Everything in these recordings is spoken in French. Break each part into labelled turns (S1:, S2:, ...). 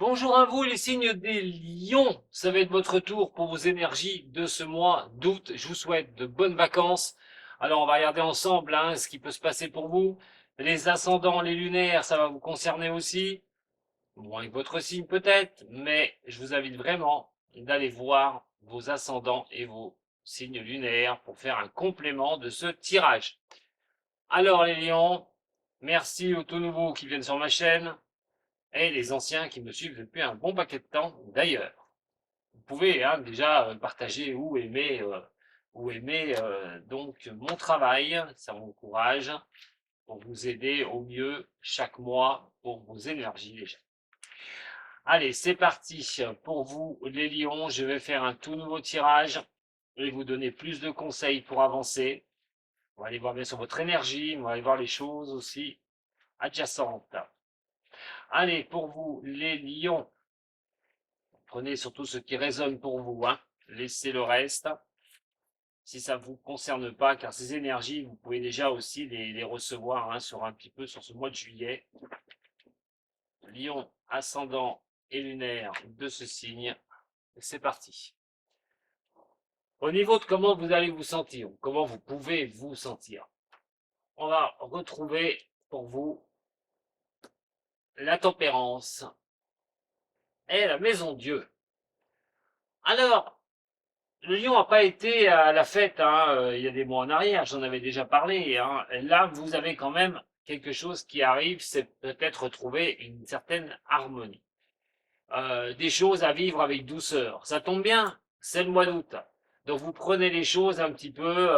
S1: Bonjour à vous les signes des lions, ça va être votre tour pour vos énergies de ce mois d'août. Je vous souhaite de bonnes vacances. Alors on va regarder ensemble ce qui peut se passer pour vous. Les ascendants, les lunaires, ça va vous concerner aussi. Bon, avec votre signe peut-être, mais je vous invite vraiment d'aller voir vos ascendants et vos signes lunaires pour faire un complément de ce tirage. Alors les lions, merci aux tout nouveaux qui viennent sur ma chaîne et les anciens qui me suivent depuis un bon paquet de temps d'ailleurs. Vous pouvez déjà partager ou aimer donc mon travail, ça m'encourage pour vous aider au mieux chaque mois pour vos énergies déjà. Allez, c'est parti pour vous les lions, je vais faire un tout nouveau tirage et vous donner plus de conseils pour avancer. On va aller voir bien sûr votre énergie, on va aller voir les choses aussi adjacentes. Allez, pour vous les lions, prenez surtout ce qui résonne pour vous, laissez le reste si ça ne vous concerne pas, car ces énergies, vous pouvez déjà aussi les recevoir sur un petit peu sur ce mois de juillet. Lion, ascendant et lunaire de ce signe, c'est parti. Au niveau de comment vous allez vous sentir, ou comment vous pouvez vous sentir, on va retrouver pour vous la tempérance et la maison Dieu. Alors, le lion n'a pas été à la fête il y a des mois en arrière, j'en avais déjà parlé. Là, vous avez quand même quelque chose qui arrive, c'est peut-être retrouver une certaine harmonie. Des choses à vivre avec douceur. Ça tombe bien, c'est le mois d'août. Donc vous prenez les choses un petit peu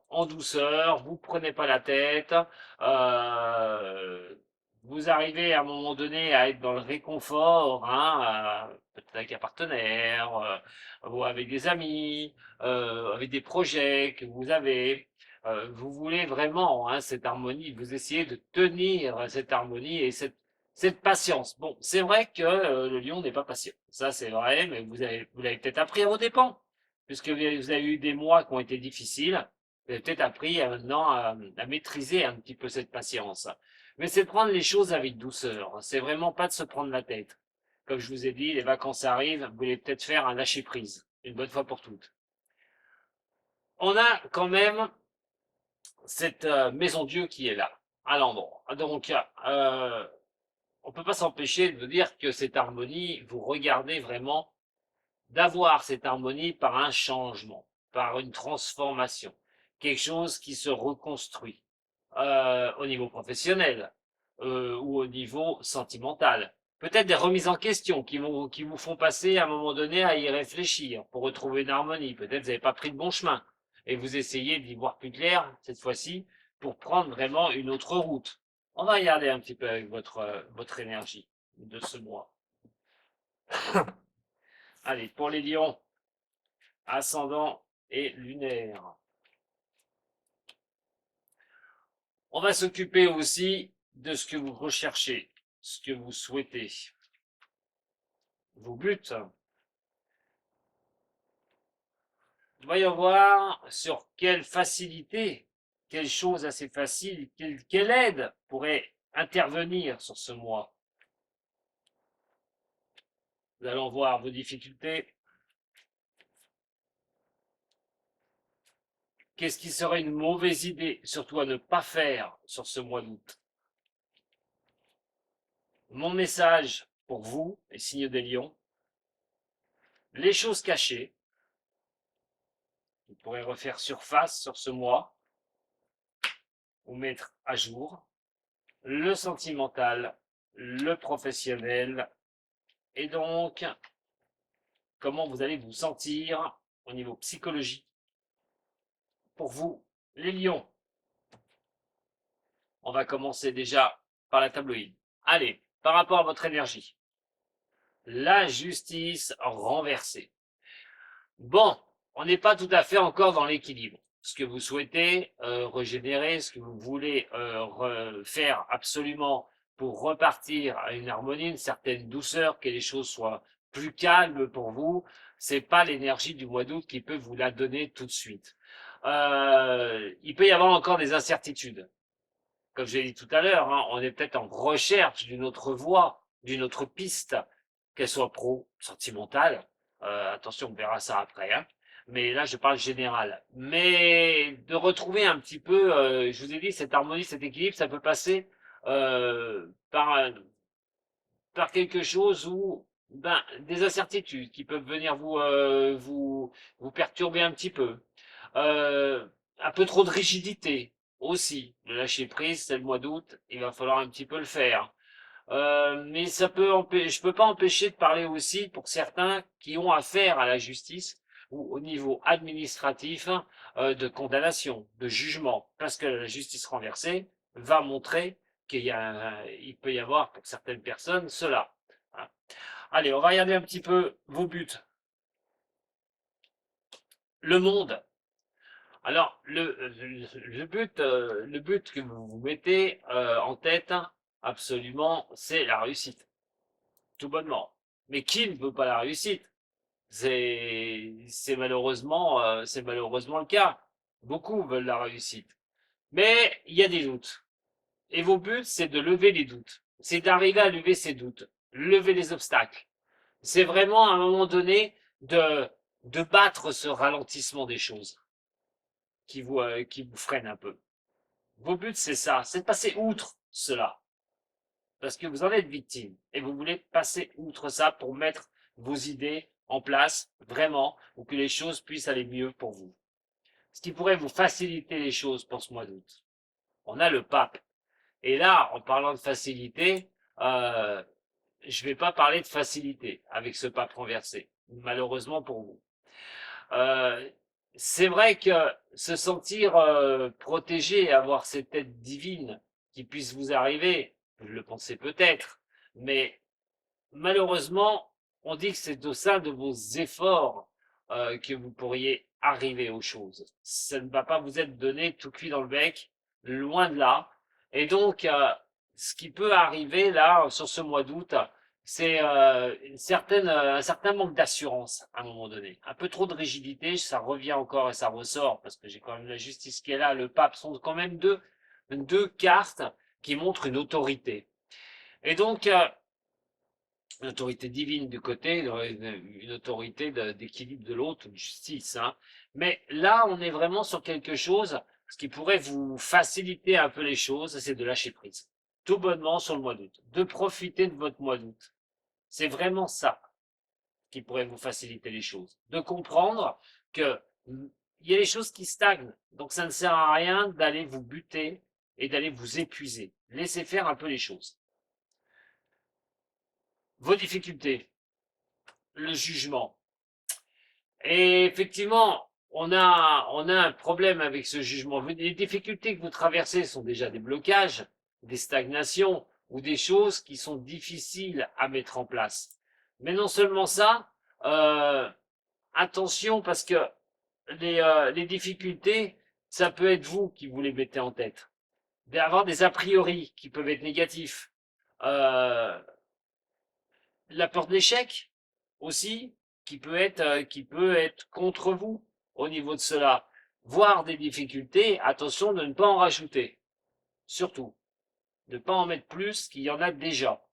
S1: en douceur, vous prenez pas la tête, euh, vous arrivez à un moment donné à être dans le réconfort, peut-être avec un partenaire, ou avec des amis, avec des projets que vous avez. Vous voulez vraiment cette harmonie, vous essayez de tenir cette harmonie et cette patience. Bon, c'est vrai que le lion n'est pas patient. Ça, c'est vrai, mais vous l'avez peut-être appris à vos dépens, puisque vous avez eu des mois qui ont été difficiles. Vous avez peut-être appris maintenant à maîtriser un petit peu cette patience. Mais c'est de prendre les choses avec douceur. C'est vraiment pas de se prendre la tête. Comme je vous ai dit, les vacances arrivent, vous voulez peut-être faire un lâcher-prise, une bonne fois pour toutes. On a quand même cette maison Dieu qui est là, à l'endroit. Donc, on ne peut pas s'empêcher de vous dire que cette harmonie, vous regardez vraiment d'avoir cette harmonie par un changement, par une transformation, quelque chose qui se reconstruit au niveau professionnel ou au niveau sentimental. Peut-être des remises en question qui vous font passer à un moment donné à y réfléchir pour retrouver une harmonie. Peut-être vous n'avez pas pris le bon chemin et vous essayez d'y voir plus clair cette fois-ci pour prendre vraiment une autre route. On va regarder un petit peu avec votre énergie de ce mois. Allez, pour les lions, ascendant et lunaire. On va s'occuper aussi de ce que vous recherchez, ce que vous souhaitez, vos buts. Voyons voir sur quelle facilité, quelle chose assez facile, quelle aide pourrait intervenir sur ce mois. Nous allons voir vos difficultés. Qu'est-ce qui serait une mauvaise idée, surtout à ne pas faire sur ce mois d'août? Mon message pour vous, les signes des lions, les choses cachées, vous pourrez refaire surface sur ce mois, ou mettre à jour, le sentimental, le professionnel, et donc comment vous allez vous sentir au niveau psychologique. Pour vous, les lions, on va commencer déjà par la tabloïde. Allez, par rapport à votre énergie, la justice renversée. Bon, on n'est pas tout à fait encore dans l'équilibre. Ce que vous souhaitez régénérer, ce que vous voulez faire absolument pour repartir à une harmonie, une certaine douceur, que les choses soient plus calmes pour vous, c'est pas l'énergie du mois d'août qui peut vous la donner tout de suite. Il peut y avoir encore des incertitudes. Comme je l'ai dit tout à l'heure, on est peut-être en recherche d'une autre voie, d'une autre piste qu'elle soit pro, sentimentale. Attention, on verra ça après, hein. Mais là, je parle général. Mais de retrouver un petit peu, je vous ai dit, cette harmonie, cet équilibre, ça peut passer par quelque chose où ben, des incertitudes qui peuvent venir vous perturber un petit peu. Euh, un peu trop de rigidité aussi. Le lâcher prise, c'est le mois d'août, il va falloir un petit peu le faire. Mais je peux pas empêcher de parler aussi pour certains qui ont affaire à la justice ou au niveau administratif de condamnation, de jugement, parce que la justice renversée va montrer il peut y avoir pour certaines personnes cela. Voilà. Allez, on va regarder un petit peu vos buts. Le monde. Alors, le but que vous vous mettez en tête, absolument, c'est la réussite. Tout bonnement. Mais qui ne veut pas la réussite? C'est malheureusement le cas. Beaucoup veulent la réussite. Mais il y a des doutes. Et vos buts, c'est de lever les doutes. C'est d'arriver à lever ces doutes. Lever les obstacles. C'est vraiment à un moment donné de battre ce ralentissement des choses qui vous freine un peu. Vos buts, c'est ça. C'est de passer outre cela. Parce que vous en êtes victime et vous voulez passer outre ça pour mettre vos idées en place vraiment pour que les choses puissent aller mieux pour vous. Ce qui pourrait vous faciliter les choses pour ce mois d'août. On a le pape. Et là, en parlant de facilité, je ne vais pas parler de facilité avec ce pape renversé, malheureusement pour vous. Euh, c'est vrai que se sentir protégé et avoir cette aide divine qui puisse vous arriver, vous le pensez peut-être, mais malheureusement, on dit que c'est au sein de vos efforts que vous pourriez arriver aux choses. Ça ne va pas vous être donné tout cuit dans le bec, loin de là. Et donc, ce qui peut arriver là, sur ce mois d'août, c'est un certain manque d'assurance à un moment donné. Un peu trop de rigidité, ça revient encore et ça ressort, parce que j'ai quand même la justice qui est là, le pape, sont quand même deux cartes qui montrent une autorité. Et donc, une autorité divine du côté, une autorité d'équilibre de l'autre, une justice. Hein. Mais là, on est vraiment sur quelque chose, ce qui pourrait vous faciliter un peu les choses, c'est de lâcher prise. Tout bonnement sur le mois d'août. De profiter de votre mois d'août. C'est vraiment ça qui pourrait vous faciliter les choses. De comprendre que il y a des choses qui stagnent. Donc ça ne sert à rien d'aller vous buter et d'aller vous épuiser. Laissez faire un peu les choses. Vos difficultés, le jugement. Et effectivement, on a un problème avec ce jugement. Les difficultés que vous traversez sont déjà des blocages, des stagnations ou des choses qui sont difficiles à mettre en place. Mais non seulement ça, euh, attention parce que les difficultés, ça peut être vous qui vous les mettez en tête. D'avoir des a priori qui peuvent être négatifs. Euh, la peur de l'échec aussi, qui peut être contre vous au niveau de cela. Voir des difficultés, attention de ne pas en rajouter. Surtout, de ne pas en mettre plus qu'il y en a déjà.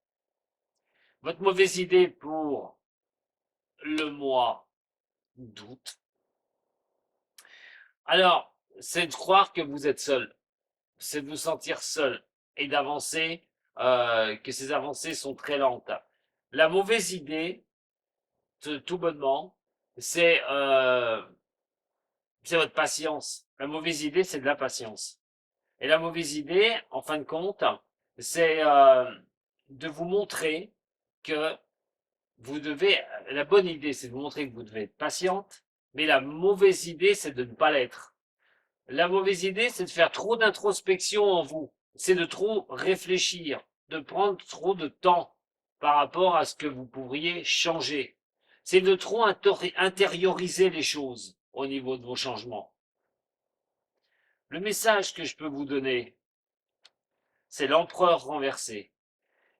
S1: Votre mauvaise idée pour le mois d'août, alors, c'est de croire que vous êtes seul. C'est de vous sentir seul et d'avancer, que ces avancées sont très lentes. La mauvaise idée, tout bonnement, c'est votre patience. La mauvaise idée, c'est de la patience. Et la mauvaise idée, en fin de compte, c'est de vous montrer que vous devez. La bonne idée, c'est de vous montrer que vous devez être patiente, mais la mauvaise idée, c'est de ne pas l'être. La mauvaise idée, c'est de faire trop d'introspection en vous. C'est de trop réfléchir, de prendre trop de temps par rapport à ce que vous pourriez changer. C'est de trop intérioriser les choses au niveau de vos changements. Le message que je peux vous donner, c'est l'empereur renversé.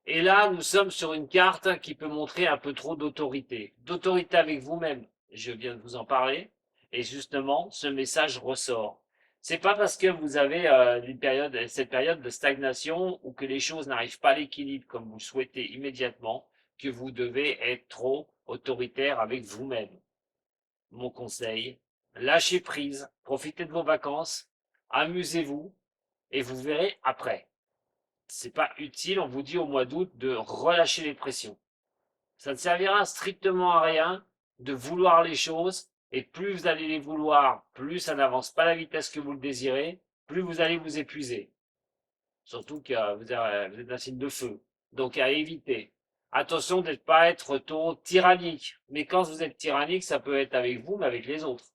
S1: Et là, nous sommes sur une carte qui peut montrer un peu trop d'autorité. D'autorité avec vous-même. Je viens de vous en parler. Et justement, ce message ressort. C'est pas parce que vous avez cette période de stagnation ou que les choses n'arrivent pas à l'équilibre comme vous le souhaitez immédiatement que vous devez être trop autoritaire avec vous-même. Mon conseil, lâchez prise, profitez de vos vacances, amusez-vous et vous verrez après. C'est pas utile, on vous dit au mois d'août de relâcher les pressions. Ça ne servira strictement à rien de vouloir les choses et plus vous allez les vouloir, plus ça n'avance pas à la vitesse que vous le désirez, plus vous allez vous épuiser. Surtout que vous êtes un signe de feu. Donc à éviter. Attention de ne pas être trop tyrannique. Mais quand vous êtes tyrannique, ça peut être avec vous, mais avec les autres.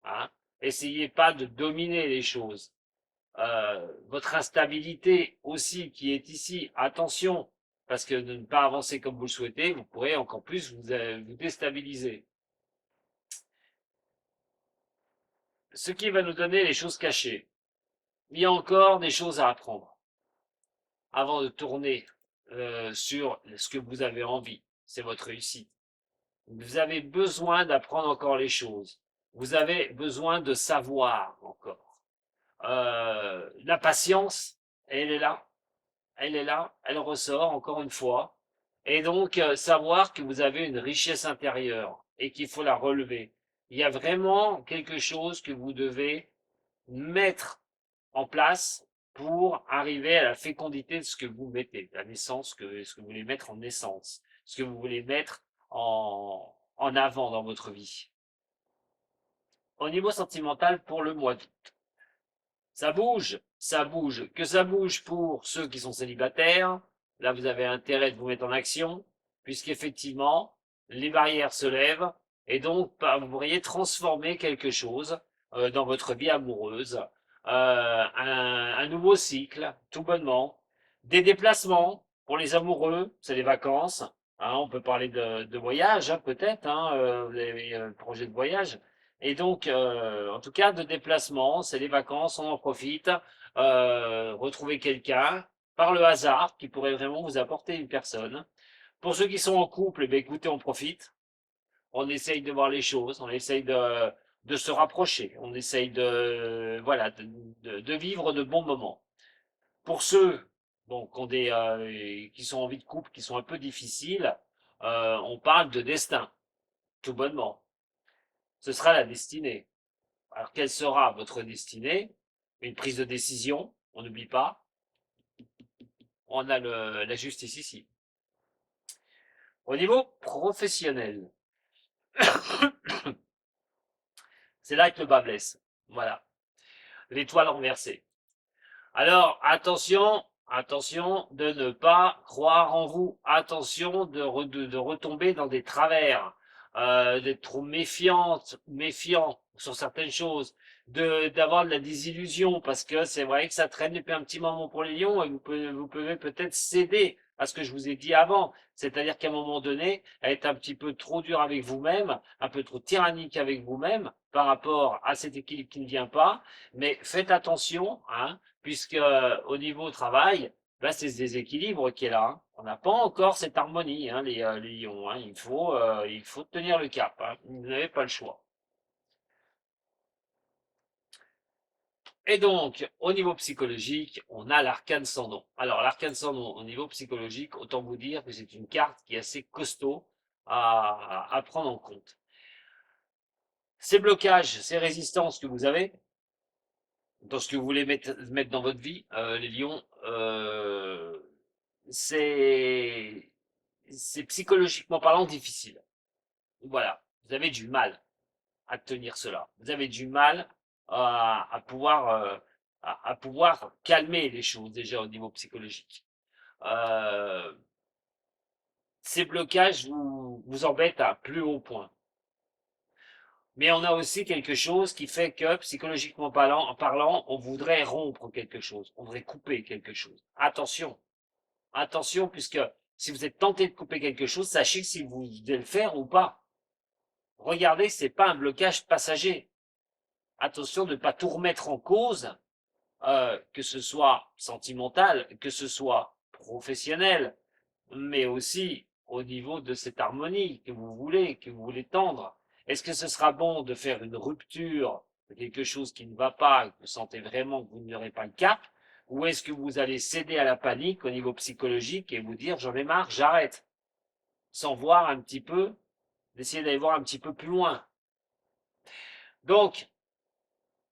S1: Hein. Essayez pas de dominer les choses. Votre instabilité aussi qui est ici, attention, parce que de ne pas avancer comme vous le souhaitez, vous pourrez encore plus vous déstabiliser. Ce qui va nous donner les choses cachées. Il y a encore des choses à apprendre avant de tourner sur ce que vous avez envie. C'est votre réussite. Vous avez besoin d'apprendre encore les choses. Vous avez besoin de savoir encore. La patience, elle est là. Elle est là, elle ressort encore une fois. Et donc, savoir que vous avez une richesse intérieure et qu'il faut la relever. Il y a vraiment quelque chose que vous devez mettre en place pour arriver à la fécondité de ce que vous mettez, la naissance, ce que vous voulez mettre en naissance, ce que vous voulez mettre en avant dans votre vie. Au niveau sentimental, pour le mois d'août, ça bouge, ça bouge. Que ça bouge pour ceux qui sont célibataires, là vous avez intérêt de vous mettre en action, puisqu'effectivement, les barrières se lèvent, et donc vous pourriez transformer quelque chose dans votre vie amoureuse, un nouveau cycle, tout bonnement, des déplacements pour les amoureux, c'est les vacances, hein, on peut parler de voyage, hein, peut-être, hein, vous avez un projet de voyage, et donc, en tout cas, de déplacement, c'est les vacances, on en profite, retrouver quelqu'un, par le hasard, qui pourrait vraiment vous apporter une personne. Pour ceux qui sont en couple, eh bien, écoutez, on profite, on essaye de voir les choses, on essaye de se rapprocher, on essaye de, voilà, de vivre de bons moments. Pour ceux bon, qui sont en vie de couple, qui sont un peu difficiles, on parle de destin, tout bonnement. Ce sera la destinée. Alors, quelle sera votre destinée? Une prise de décision, on n'oublie pas. On a la justice ici. Au niveau professionnel, c'est là que le bas blesse. Voilà. L'étoile renversée. Alors, attention, attention de ne pas croire en vous. Attention de retomber dans des travers, d'être trop méfiant sur certaines choses, d'avoir de la désillusion, parce que c'est vrai que ça traîne depuis un petit moment pour les lions et vous pouvez peut-être céder à ce que je vous ai dit avant. C'est-à-dire qu'à un moment donné, être un petit peu trop dur avec vous-même, un peu trop tyrannique avec vous-même par rapport à cet équilibre qui ne vient pas. Mais faites attention, hein, puisque au niveau travail, là c'est ce déséquilibre qui est là. Hein. On n'a pas encore cette harmonie, hein, les lions. Hein. Il faut tenir le cap. Hein. Vous n'avez pas le choix. Et donc, au niveau psychologique, on a l'arcane sans nom. Alors, l'arcane sans nom, au niveau psychologique, autant vous dire que c'est une carte qui est assez costaud à prendre en compte. Ces blocages, ces résistances que vous avez, dans ce que vous voulez mettre dans votre vie, les lions, c'est psychologiquement parlant difficile. Voilà, vous avez du mal à tenir cela. Vous avez du mal à pouvoir à pouvoir calmer les choses déjà au niveau psychologique. Euh, Ces blocages vous embêtent à plus haut point. Mais on a aussi quelque chose qui fait que, psychologiquement parlant, on voudrait rompre quelque chose, on voudrait couper quelque chose. Attention, attention, puisque si vous êtes tenté de couper quelque chose, sachez si vous devez le faire ou pas. Regardez, c'est pas un blocage passager. Attention de ne pas tout remettre en cause, que ce soit sentimental, que ce soit professionnel, mais aussi au niveau de cette harmonie que vous voulez tendre. Est-ce que ce sera bon de faire une rupture de quelque chose qui ne va pas, et que vous sentez vraiment que vous n'aurez pas le cap, Ou est-ce que vous allez céder à la panique au niveau psychologique et vous dire j'en ai marre, j'arrête, sans voir un petit peu, d'essayer d'aller voir un petit peu plus loin. Donc,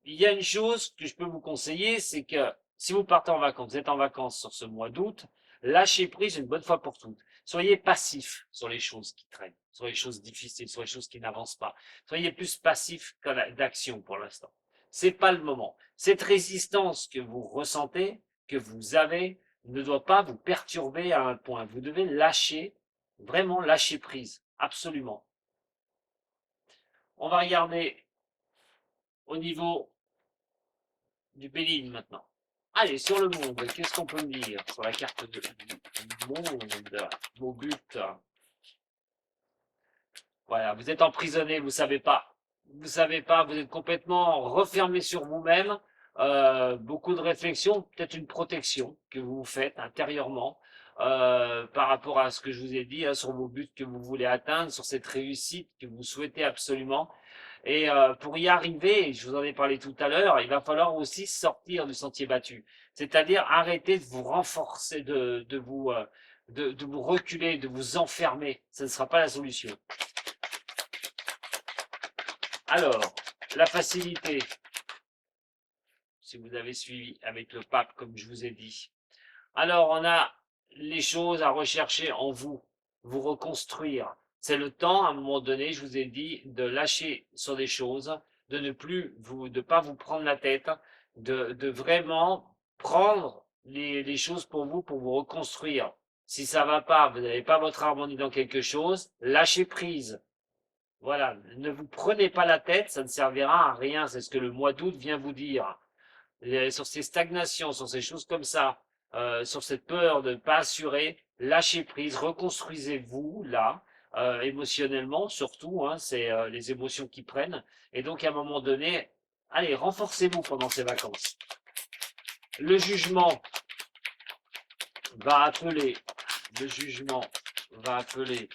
S1: il y a une chose que je peux vous conseiller, c'est que si vous partez en vacances, vous êtes en vacances sur ce mois d'août, lâchez prise une bonne fois pour toutes. Soyez passif sur les choses qui traînent, sur les choses difficiles, sur les choses qui n'avancent pas. Soyez plus passif que d'action pour l'instant. C'est pas le moment. Cette résistance que vous ressentez, que vous avez, ne doit pas vous perturber à un point. Vous devez lâcher, vraiment lâcher prise, absolument. On va regarder au niveau du Béline maintenant. Allez, sur le monde, qu'est-ce qu'on peut me dire sur la carte du monde, vos buts? Voilà, vous êtes emprisonné, vous savez pas. Vous savez pas, vous êtes complètement refermé sur vous-même. Beaucoup de réflexion, peut-être une protection que vous vous faites intérieurement par rapport à ce que je vous ai dit, hein, sur vos buts que vous voulez atteindre, sur cette réussite que vous souhaitez absolument. Et pour y arriver, je vous en ai parlé tout à l'heure, il va falloir aussi sortir du sentier battu. C'est-à-dire arrêter de vous renforcer, de vous reculer, de vous enfermer. Ce ne sera pas la solution. Alors, la facilité, si vous avez suivi avec le pape, comme je vous ai dit. Alors, on a les choses à rechercher en vous, vous reconstruire. C'est le temps, à un moment donné, je vous ai dit, de lâcher sur des choses, de ne plus de pas vous prendre la tête, de vraiment prendre les choses pour vous reconstruire. Si ça va pas, vous n'avez pas votre harmonie dans quelque chose, lâchez prise. Voilà, ne vous prenez pas la tête, ça ne servira à rien, c'est ce que le mois d'août vient vous dire. Sur ces stagnations, sur ces choses comme ça, sur cette peur de ne pas assurer, lâchez prise, reconstruisez-vous là, émotionnellement surtout, hein, c'est les émotions qui prennent. Et donc à un moment donné, allez, renforcez-vous pendant ces vacances. Le jugement va appeler, le jugement va appeler,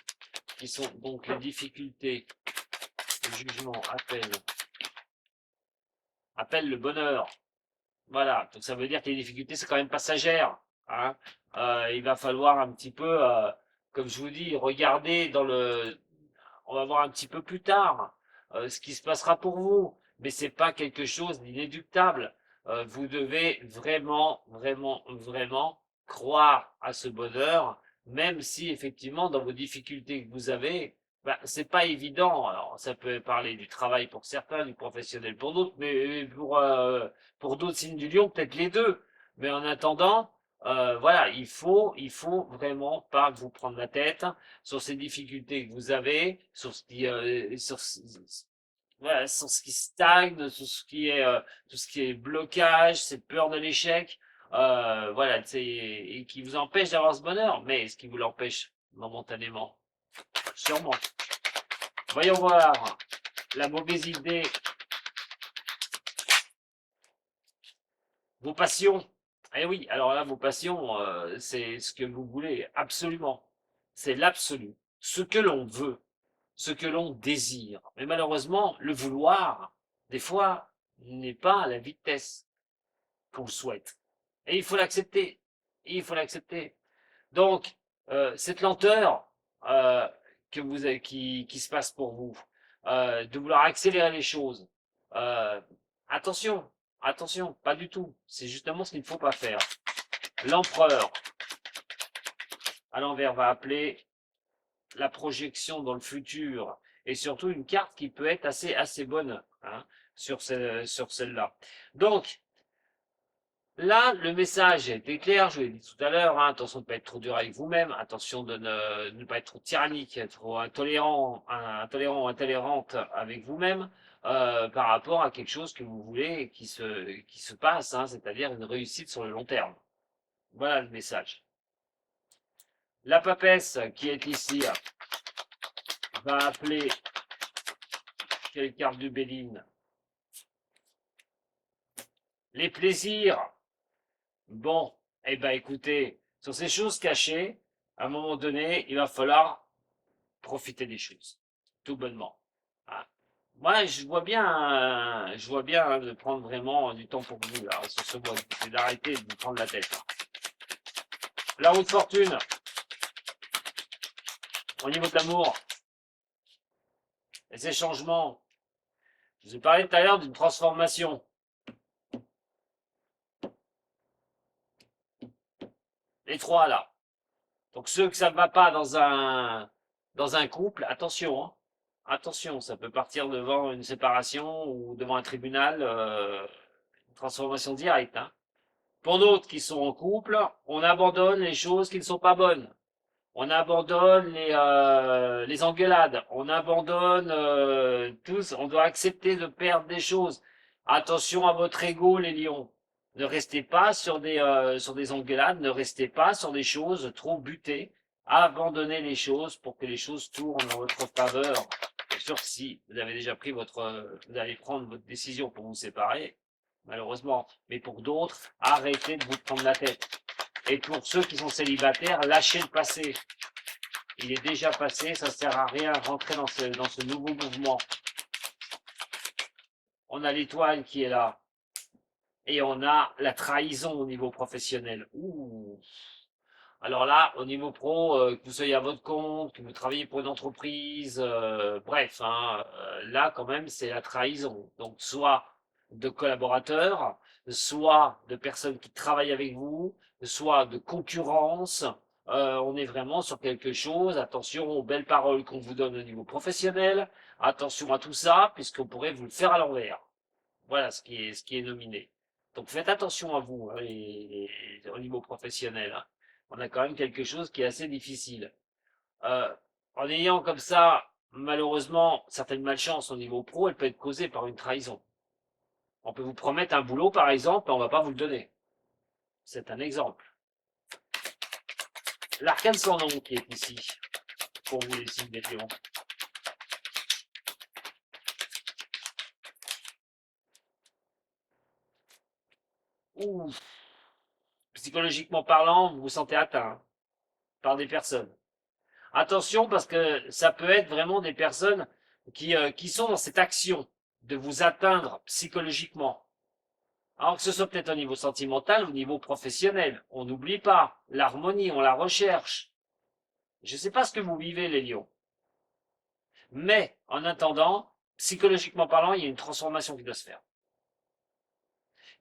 S1: qui sont donc les difficultés. Le jugement appelle le bonheur. Voilà, donc ça veut dire que les difficultés, c'est quand même passagère. Hein. Il va falloir un petit peu, comme je vous dis, regarder dans le... On va voir un petit peu plus tard ce qui se passera pour vous. Mais c'est pas quelque chose d'inéluctable. Vous devez vraiment, vraiment, vraiment croire à ce bonheur, même si effectivement, dans vos difficultés que vous avez, bah, c'est pas évident. Alors, ça peut parler du travail pour certains, du professionnel pour d'autres, mais pour d'autres signes du lion, peut-être les deux. Mais en attendant, voilà, il faut vraiment pas vous prendre la tête sur ces difficultés que vous avez, sur ce qui, voilà, sur ce qui stagne, sur ce qui est, tout ce qui est blocage, cette peur de l'échec, voilà, et qui vous empêche d'avoir ce bonheur. Mais ce qui vous l'empêche momentanément, sûrement. Voyons voir la mauvaise idée, vos passions. Eh oui, alors là, vos passions, c'est ce que vous voulez, absolument. C'est l'absolu. Ce que l'on veut, ce que l'on désire. Mais malheureusement, le vouloir, des fois, n'est pas à la vitesse qu'on le souhaite. Et il faut l'accepter. Il faut l'accepter. Donc, cette lenteur que vous avez, qui se passe pour vous, de vouloir accélérer les choses, euh, attention, attention, pas du tout. C'est justement ce qu'il ne faut pas faire. L'empereur, à l'envers, va appeler la projection dans le futur et surtout une carte qui peut être assez bonne hein, sur celle-là. Donc, là, le message a été clair, je vous l'ai dit tout à l'heure, hein, attention de ne pas être trop dur avec vous-même, attention de ne pas être trop tyrannique, trop intolérant ou intolérante avec vous-même par rapport à quelque chose que vous voulez qui se passe, hein, c'est-à-dire une réussite sur le long terme. Voilà le message. La papesse qui est ici va appeler quelle carte du Béline? Les plaisirs. Bon, eh ben écoutez, sur ces choses cachées, à un moment donné, il va falloir profiter des choses, tout bonnement. Hein. Moi, je vois bien hein, de prendre vraiment du temps pour vous, là, sur ce mois. C'est d'arrêter de vous prendre la tête. La roue de fortune, au niveau de l'amour, et ces changements. Je vous ai parlé tout à l'heure d'une transformation. Les trois, là. Donc, ceux que ça ne va pas dans un couple, attention, hein. Attention, ça peut partir devant une séparation ou devant un tribunal, une transformation directe, hein. Pour d'autres qui sont en couple, on abandonne les choses qui ne sont pas bonnes. On abandonne les engueulades. On abandonne tous. On doit accepter de perdre des choses. Attention à votre ego, les lions. Ne restez pas sur des engueulades. Ne restez pas sur des choses trop butées. Abandonnez les choses pour que les choses tournent en votre faveur. Bien sûr, si vous avez déjà pris vous allez prendre votre décision pour vous séparer, malheureusement. Mais pour d'autres, arrêtez de vous prendre la tête. Et pour ceux qui sont célibataires, lâchez le passé. Il est déjà passé, ça ne sert à rien de rentrer dans ce nouveau mouvement. On a l'étoile qui est là. Et on a la trahison au niveau professionnel. Ouh. Alors là, au niveau pro, que vous soyez à votre compte, que vous travaillez pour une entreprise, bref, hein, là quand même c'est la trahison. Donc soit de collaborateurs, soit de personnes qui travaillent avec vous, soit de concurrence. On est vraiment sur quelque chose. Attention aux belles paroles qu'on vous donne au niveau professionnel. Attention à tout ça, puisqu'on pourrait vous le faire à l'envers. Voilà ce qui est nominé. Donc faites attention à vous hein, au niveau professionnel. Hein. On a quand même quelque chose qui est assez difficile. Euh, En ayant comme ça, malheureusement, certaines malchances au niveau pro, elle peut être causée par une trahison. On peut vous promettre un boulot, par exemple, et on ne va pas vous le donner. C'est un exemple. L'arcane sans nom qui est ici, pour vous les signes des lions. Ouh, psychologiquement parlant, vous vous sentez atteint hein, par des personnes. Attention parce que ça peut être vraiment des personnes qui sont dans cette action de vous atteindre psychologiquement. Alors que ce soit peut-être au niveau sentimental ou au niveau professionnel. On n'oublie pas, l'harmonie, on la recherche. Je ne sais pas ce que vous vivez les lions. Mais en attendant, psychologiquement parlant, il y a une transformation qui doit se faire.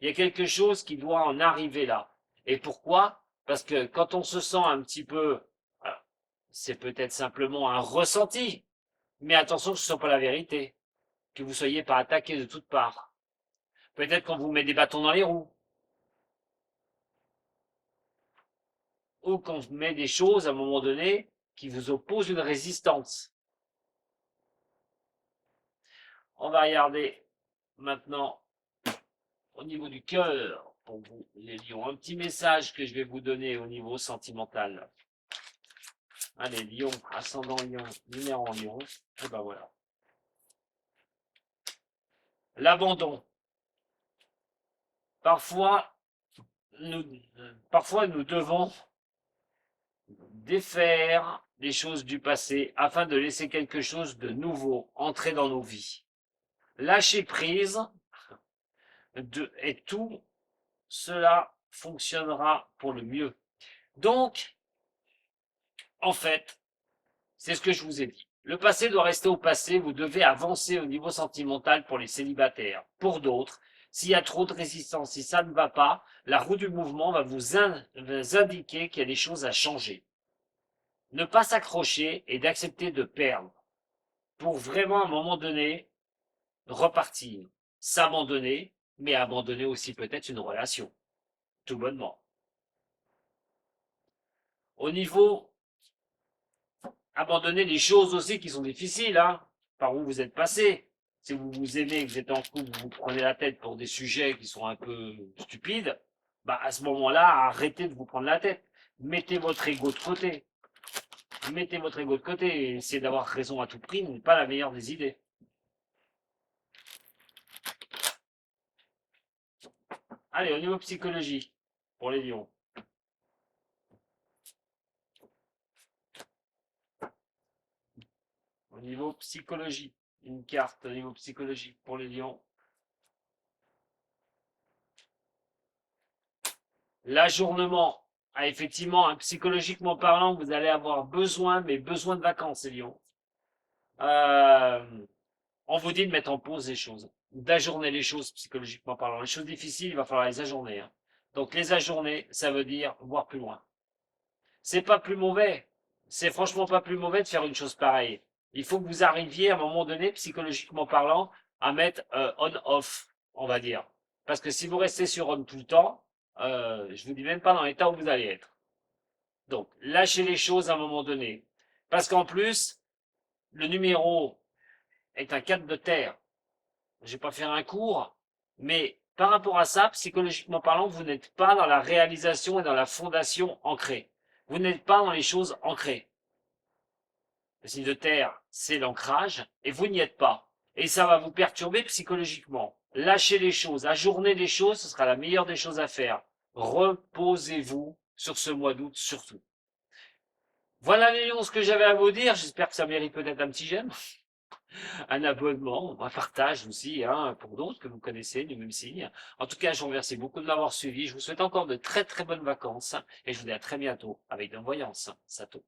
S1: Il y a quelque chose qui doit en arriver là. Et pourquoi? Parce que quand on se sent un petit peu, c'est peut-être simplement un ressenti, mais attention que ce ne soit pas la vérité, que vous ne soyez pas attaqué de toutes parts. Peut-être qu'on vous met des bâtons dans les roues, ou qu'on vous met des choses à un moment donné qui vous opposent une résistance. On va regarder maintenant au niveau du cœur pour vous, les lions. Un petit message que je vais vous donner au niveau sentimental. Allez, lion, ascendant lion, numéro en lion. Et ben voilà. L'abandon. Parfois, nous, parfois, nous devons défaire les choses du passé afin de laisser quelque chose de nouveau entrer dans nos vies. Lâcher prise et tout cela fonctionnera pour le mieux. Donc, en fait, c'est ce que je vous ai dit. Le passé doit rester au passé, vous devez avancer au niveau sentimental pour les célibataires. Pour d'autres, s'il y a trop de résistance, si ça ne va pas, la roue du mouvement va vous indiquer qu'il y a des choses à changer. Ne pas s'accrocher et d'accepter de perdre pour vraiment à un moment donné repartir, s'abandonner, mais abandonner aussi peut-être une relation, tout bonnement. Au niveau abandonner les choses aussi qui sont difficiles, hein, par où vous êtes passé. Si vous vous aimez, que vous êtes en couple, vous vous prenez la tête pour des sujets qui sont un peu stupides, bah à ce moment-là, arrêtez de vous prendre la tête. Mettez votre ego de côté. Mettez votre ego de côté et essayez d'avoir raison à tout prix n'est pas la meilleure des idées. Allez, au niveau psychologie, pour les lions. Au niveau psychologie. une carte au niveau psychologique pour les lions. L'ajournement. Ah, effectivement, hein, psychologiquement parlant, vous allez avoir besoin, mais besoin de vacances, les lions. Euh, on vous dit de mettre en pause les choses, d'ajourner les choses psychologiquement parlant. Les choses difficiles, il va falloir les ajourner, hein. Donc les ajourner, ça veut dire voir plus loin. C'est pas plus mauvais. C'est franchement pas plus mauvais de faire une chose pareille. Il faut que vous arriviez à un moment donné, psychologiquement parlant, à mettre on-off, on va dire. Parce que si vous restez sur on tout le temps, je vous dis même pas dans l'état où vous allez être. Donc, lâchez les choses à un moment donné. Parce qu'en plus, le numéro est un 4 de terre. Je vais pas faire un cours, mais par rapport à ça, psychologiquement parlant, vous n'êtes pas dans la réalisation et dans la fondation ancrée. Vous n'êtes pas dans les choses ancrées. Le signe de terre, c'est l'ancrage, et vous n'y êtes pas. Et ça va vous perturber psychologiquement. Lâchez les choses, ajournez les choses, ce sera la meilleure des choses à faire. Reposez-vous sur ce mois d'août surtout. Voilà les lions, ce que j'avais à vous dire. J'espère que ça mérite peut-être un petit j'aime, un abonnement, un partage aussi, hein, pour d'autres que vous connaissez du même signe. En tout cas, je vous remercie beaucoup de m'avoir suivi. Je vous souhaite encore de très très bonnes vacances et je vous dis à très bientôt avec Voyance. Sato.